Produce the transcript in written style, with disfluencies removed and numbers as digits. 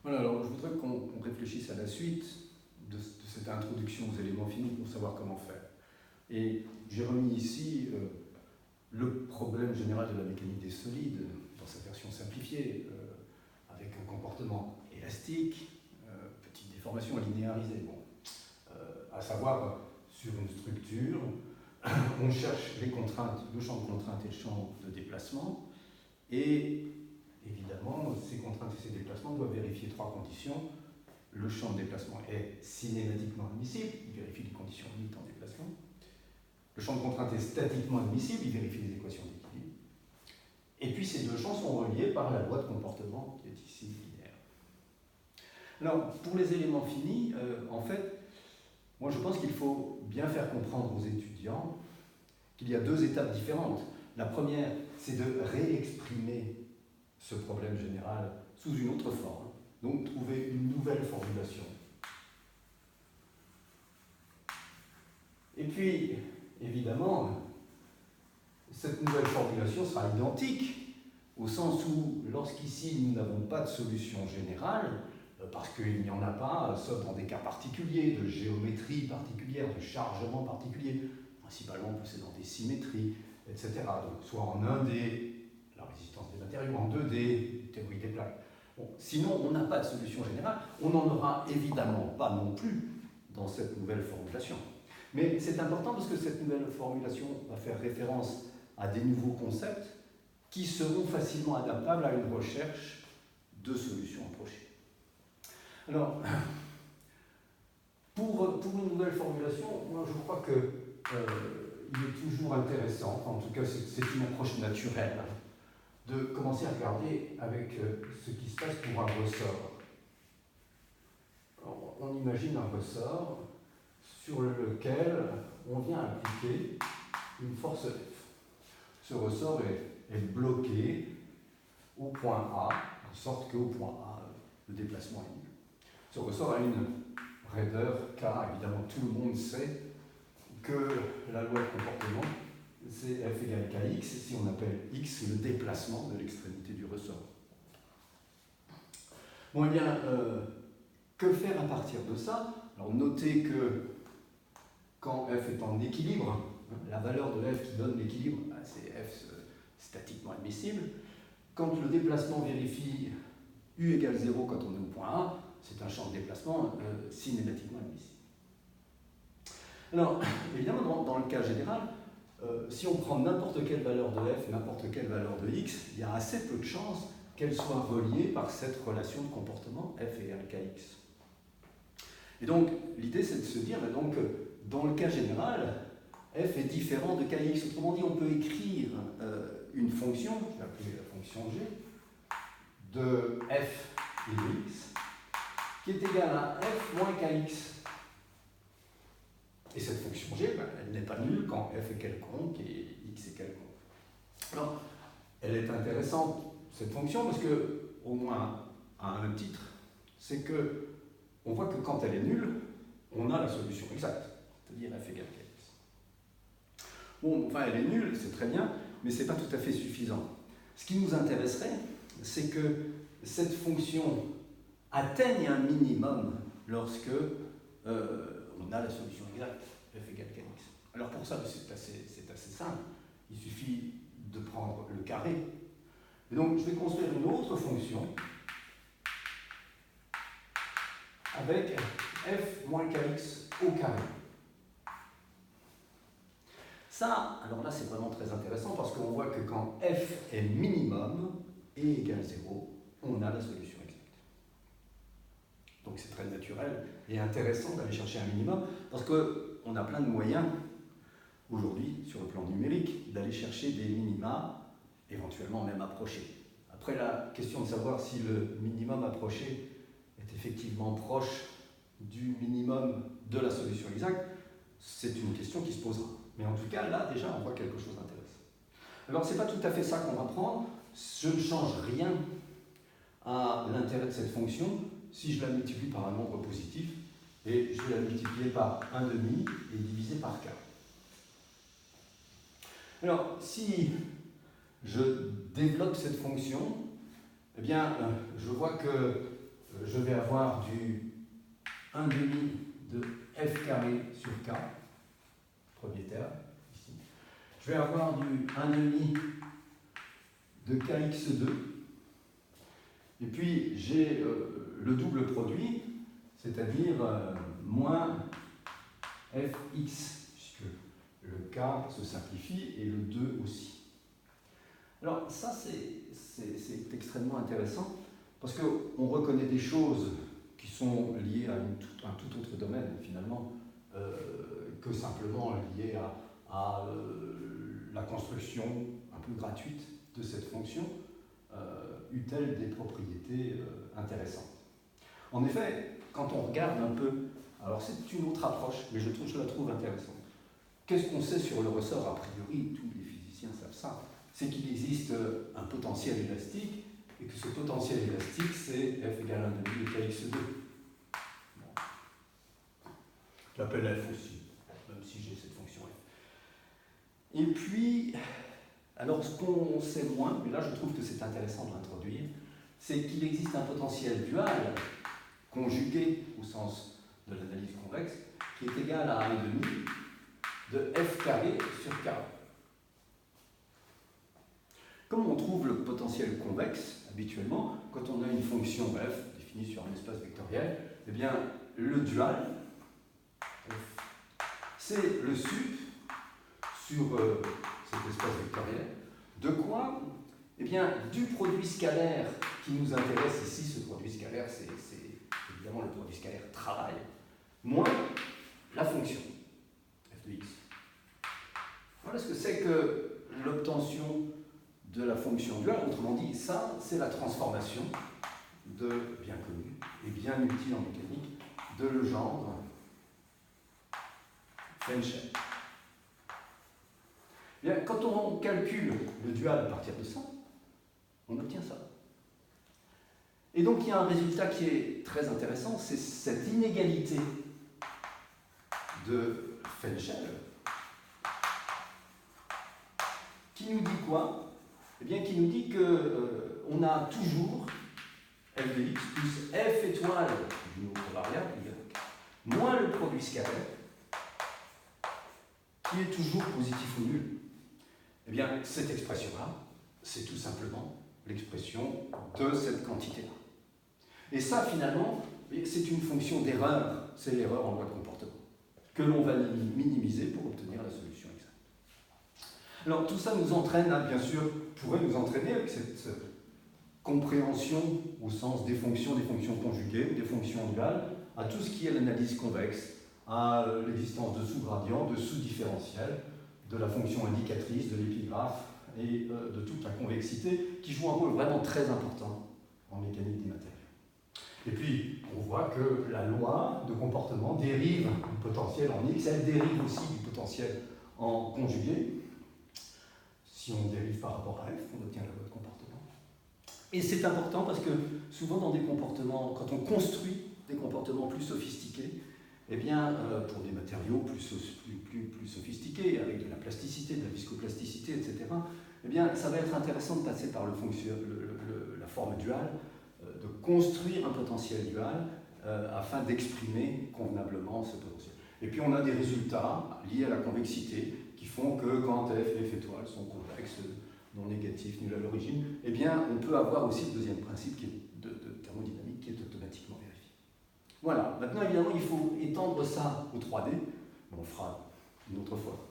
Voilà, alors je voudrais qu'on réfléchisse à la suite de cette introduction aux éléments finis pour savoir comment faire. Et j'ai remis ici le problème général de la mécanique des solides, dans sa version simplifiée, avec un comportement élastique, petite déformation linéarisée. Bon. À savoir, sur une structure, on cherche les contraintes, le champ de contraintes et le champ de déplacement, et évidemment, ces contraintes et ces déplacements doivent vérifier trois conditions. Le champ de déplacement est cinématiquement admissible, il vérifie les conditions limites en déplacement. Le champ de contrainte est statiquement admissible, il vérifie les équations d'équilibre. Et puis ces deux champs sont reliés par la loi de comportement qui est ici linéaire. Alors, pour les éléments finis, en fait, moi je pense qu'il faut bien faire comprendre aux étudiants qu'il y a deux étapes différentes. La première, c'est de réexprimer ce problème général sous une autre forme. Donc trouver une nouvelle formulation. Et puis, évidemment, cette nouvelle formulation sera identique, au sens où, lorsqu'ici nous n'avons pas de solution générale, parce qu'il n'y en a pas, sauf dans des cas particuliers, de géométrie particulière, de chargement particulier, principalement poussé dans des symétries, etc. Donc, soit en 1D, la résistance des matériaux, en 2D, théorie des plaques. Bon, sinon, on n'a pas de solution générale, on n'en aura évidemment pas non plus dans cette nouvelle formulation. Mais c'est important parce que cette nouvelle formulation va faire référence à des nouveaux concepts qui seront facilement adaptables à une recherche de solutions approchées. Alors, pour une nouvelle formulation, moi je crois qu'il est toujours intéressant, en tout cas c'est une approche naturelle, de commencer à regarder avec ce qui se passe pour un ressort. Alors, on imagine un ressort sur lequel on vient appliquer une force F. Ce ressort est bloqué au point A, de sorte qu'au point A, le déplacement est nul. Ce ressort a une raideur K, évidemment tout le monde sait que la loi de comportement, c'est F égale Kx, si on appelle X le déplacement de l'extrémité du ressort. Bon, eh bien, que faire à partir de ça? Alors, notez que quand F est en équilibre, la valeur de F qui donne l'équilibre, c'est F statiquement admissible. Quand le déplacement vérifie U égale 0 quand on est au point A, c'est un champ de déplacement cinématiquement admissible. Alors, évidemment, dans le cas général, si on prend n'importe quelle valeur de F, n'importe quelle valeur de X, il y a assez peu de chances qu'elle soit reliée par cette relation de comportement F égale Kx. Et donc, l'idée, c'est de se dire, donc, dans le cas général, F est différent de Kx. Autrement dit, on peut écrire une fonction, je vais appeler la fonction G, de F et de X, qui est égale à F moins Kx. Et cette fonction G, elle n'est pas nulle quand F est quelconque et X est quelconque. Alors, elle est intéressante, cette fonction, parce que, au moins à un titre, c'est que on voit que quand elle est nulle, on a la solution exacte, c'est-à-dire F égale Kx. Bon, enfin, elle est nulle, c'est très bien, mais ce n'est pas tout à fait suffisant. Ce qui nous intéresserait, c'est que cette fonction atteigne un minimum lorsque on a la solution exacte, F égale Kx. Alors pour ça, c'est assez simple. Il suffit de prendre le carré. Et donc, je vais construire une autre fonction avec F moins Kx au carré. Ça, alors là, c'est vraiment très intéressant parce qu'on voit que quand F est minimum et égale 0, on a la solution exacte. Donc c'est très naturel et intéressant d'aller chercher un minimum parce qu'on a plein de moyens aujourd'hui, sur le plan numérique, d'aller chercher des minima, éventuellement même approchés. Après, la question de savoir si le minimum approché est effectivement proche du minimum de la solution exacte, c'est une question qui se posera. Mais en tout cas, là, déjà, on voit quelque chose d'intéressant. Alors, ce n'est pas tout à fait ça qu'on va prendre. Je ne change rien à l'intérêt de cette fonction si je la multiplie par un nombre positif, et je vais la multiplier par 1,5 et diviser par k. Alors, si je développe cette fonction, eh bien, je vois que je vais avoir du 1 demi de f carré sur k, premier terme, ici. Je vais avoir du 1 demi de kx2, et puis j'ai le double produit, c'est-à-dire moins fx, puisque le k se simplifie et le 2 aussi. Alors ça c'est extrêmement intéressant parce qu'on reconnaît des choses qui sont liées à un tout autre domaine finalement que simplement liées à la construction un peu gratuite de cette fonction, eut-elle des propriétés intéressantes. En effet, quand on regarde un peu, alors c'est une autre approche, mais je la trouve intéressante. Qu'est-ce qu'on sait sur le ressort? A priori, tous les physiciens savent ça. C'est qu'il existe un potentiel élastique, et que ce potentiel élastique, c'est F égale 1 demi de Kx2. Bon. Je l'appelle F aussi, même si j'ai cette fonction F. Et puis, alors ce qu'on sait moins, mais là je trouve que c'est intéressant de l'introduire, c'est qu'il existe un potentiel dual, conjugué au sens de l'analyse convexe, qui est égal à 1 demi de F carré sur K. Comme on trouve le potentiel convexe, habituellement, quand on a une fonction f définie sur un espace vectoriel, eh bien, le dual, c'est le sup sur cet espace vectoriel. De quoi? Eh bien, du produit scalaire qui nous intéresse ici, ce produit scalaire, c'est évidemment le produit scalaire travail, moins la fonction f de x. Voilà ce que c'est que l'obtention de la fonction duale, autrement dit, ça, c'est la transformation de, bien connu et bien utile en mécanique, de Legendre Fenchel. Bien, quand on calcule le dual à partir de ça, on obtient ça. Et donc, il y a un résultat qui est très intéressant, c'est cette inégalité de Fenchel qui nous dit quoi? Eh bien, qui nous dit qu'on a toujours f de x plus f étoile d'une autre variable, y, moins le produit scalaire, qui est toujours positif ou nul. Eh bien, cette expression-là, c'est tout simplement l'expression de cette quantité-là. Et ça, finalement, c'est une fonction d'erreur, c'est l'erreur en loi de comportement, que l'on va minimiser pour obtenir la solution exacte. Alors, tout ça nous entraîne, bien sûr, pourrait nous entraîner avec cette compréhension au sens des fonctions conjuguées, des fonctions duales, à tout ce qui est l'analyse convexe, à l'existence de sous-gradients, de sous-différentiels, de la fonction indicatrice, de l'épigraphe et de toute la convexité qui joue un rôle vraiment très important en mécanique des matériaux. Et puis, on voit que la loi de comportement dérive du potentiel en x, elle dérive aussi du potentiel en conjugué. Si on dérive par rapport à f, on obtient la loi de comportement. Et c'est important parce que souvent dans des comportements, quand on construit des comportements plus sophistiqués, eh bien, pour des matériaux plus sophistiqués, avec de la plasticité, de la viscoplasticité, etc., eh bien, ça va être intéressant de passer par la forme duale, de construire un potentiel dual afin d'exprimer convenablement ce potentiel. Et puis on a des résultats liés à la convexité qui font que quand f et f étoiles sont convexes, non négatifs, nuls à l'origine, eh bien on peut avoir aussi le deuxième principe qui est de thermodynamique qui est automatiquement vérifié. Voilà, maintenant évidemment il faut étendre ça au 3D, on le fera une autre fois.